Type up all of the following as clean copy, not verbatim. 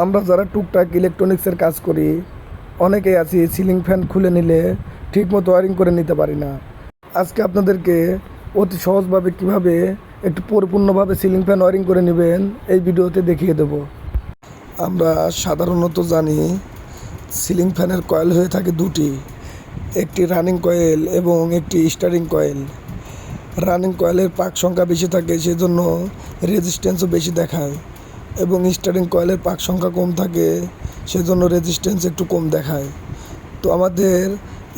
আমরা যারা টুকটাক ইলেকট্রনিক্সের কাজ করি অনেকেই আছি সিলিং ফ্যান খুলে নিলে ঠিকমতো ওয়ারিং করে নিতে পারি না। আজকে আপনাদেরকে অতি সহজভাবে কিভাবে একটু পরিপূর্ণভাবে সিলিং ফ্যান ওয়ারিং করে নেবেন এই ভিডিওতে দেখিয়ে দেব। আমরা সাধারণত জানি সিলিং ফ্যানের কয়েল হয়ে থাকে দুটি, একটি রানিং কয়েল এবং একটি স্টারিং কয়েল। রানিং কয়েলের পাক সংখ্যা বেশি থাকে, সেজন্য রেজিস্ট্যান্সও বেশি দেখায়, এবং স্টারিং কয়েলের পাক সংখ্যা কম থাকে, সেজন্য রেজিস্ট্যান্স একটু কম দেখায়। তো আমাদের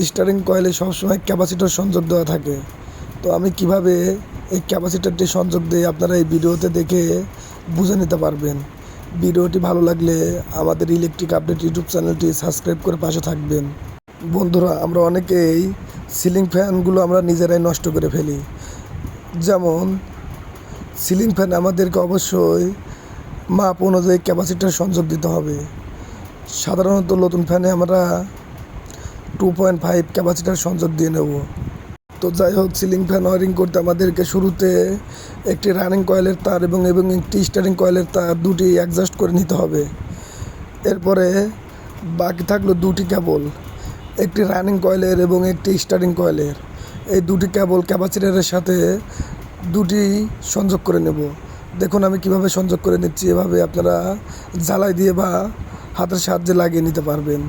স্টারিং কয়েলে সবসময় ক্যাপাসিটর সংযোগ দেওয়া থাকে। তো আমি কিভাবে এই ক্যাপাসিটরটি সংযোগ দিই আপনারা এই ভিডিওতে দেখে বুঝে নিতে পারবেন। ভিডিওটি ভালো লাগলে আমাদের ইলেকট্রিক আপডেট ইউটিউব চ্যানেলটি সাবস্ক্রাইব করে পাশে থাকবেন। বন্ধুরা, আমরা অনেকেই সিলিং ফ্যানগুলো আমরা নিজেরাই নষ্ট করে ফেলি। যেমন সিলিং ফ্যান আমাদেরকে অবশ্যই মাপ অনুযায়ী ক্যাপাসিটর সংযোগ দিতে হবে। সাধারণত নতুন ফ্যানে আমরা 2.5 ক্যাপাসিটর সংযোগ দিয়ে নেব। তো যাই হোক, সিলিং ফ্যান ওয়ারিং করতে আমাদেরকে শুরুতে একটি রানিং কয়েলের তার এবং একটি স্টারিং কয়েলের তার দুটি অ্যাডজাস্ট করে নিতে হবে। এরপরে বাকি থাকলো দুটি কেবল, একটি রানিং কয়েলের এবং একটি স্টারিং কয়েলের। এই দুটি কেবল ক্যাপাসিটরের সাথে দুটি সংযোগ করে নেব। দেখুন আমি কিভাবে সংযোগ করে নিচ্ছি, এভাবে আপনারা জ্বালাই দিয়ে বা হাতের সাহায্যে লাগিয়ে নিতে পারবেন।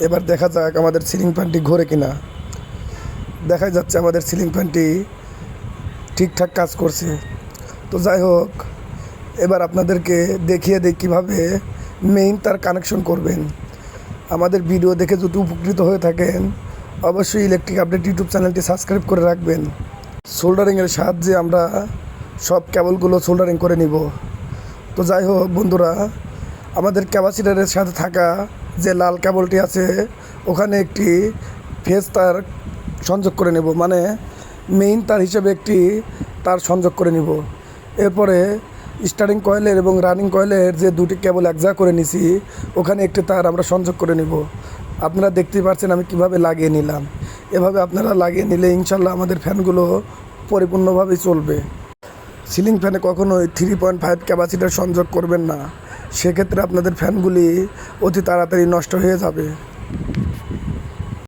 এবার দেখা যাক আমাদের সিলিং ফ্যানটি ঘোরে কিনা। দেখা যাচ্ছে আমাদের সিলিং ফ্যানটি ঠিকঠাক কাজ করছে। তো যাই হোক, এবার আপনাদেরকে দেখিয়ে দিই কীভাবে মেইন তার কানেকশন করবেন। আমাদের ভিডিও দেখে যদি উপকৃত হয়ে থাকেন অবশ্যই ইলেকট্রিক আপডেট ইউটিউব চ্যানেলটি সাবস্ক্রাইব করে রাখবেন। সোল্ডারিংয়ের সাহায্যে আমরা সব কেবলগুলো সোল্ডারিং করে নিব। তো যাই হোক বন্ধুরা, আমাদের ক্যাপাসিটরের সাথে থাকা যে লাল কেবলটি আছে ওখানে একটি ফেজ তার সংযোগ করে নেব, মানে মেইন তার হিসেবে একটি তার সংযোগ করে নিব। এরপরে স্টারিং কয়েলের এবং রানিং কয়েলের যে দুটি কেবল একজা করে নিছি ওখানে একটি তার আমরা সংযোগ করে নিব। আপনারা দেখতেই পাচ্ছেন আমি কিভাবে লাগিয়ে নিলাম। এভাবে আপনারা লাগিয়ে নিলে ইনশাল্লাহ আমাদের ফ্যানগুলো পরিপূর্ণভাবে চলবে। সিলিং ফ্যানে কখনোই 3.5 ক্যাপাসিটর সংযোগ করবেন না, সেক্ষেত্রে আপনাদের ফ্যানগুলি অতি তাড়াতাড়ি নষ্ট হয়ে যাবে।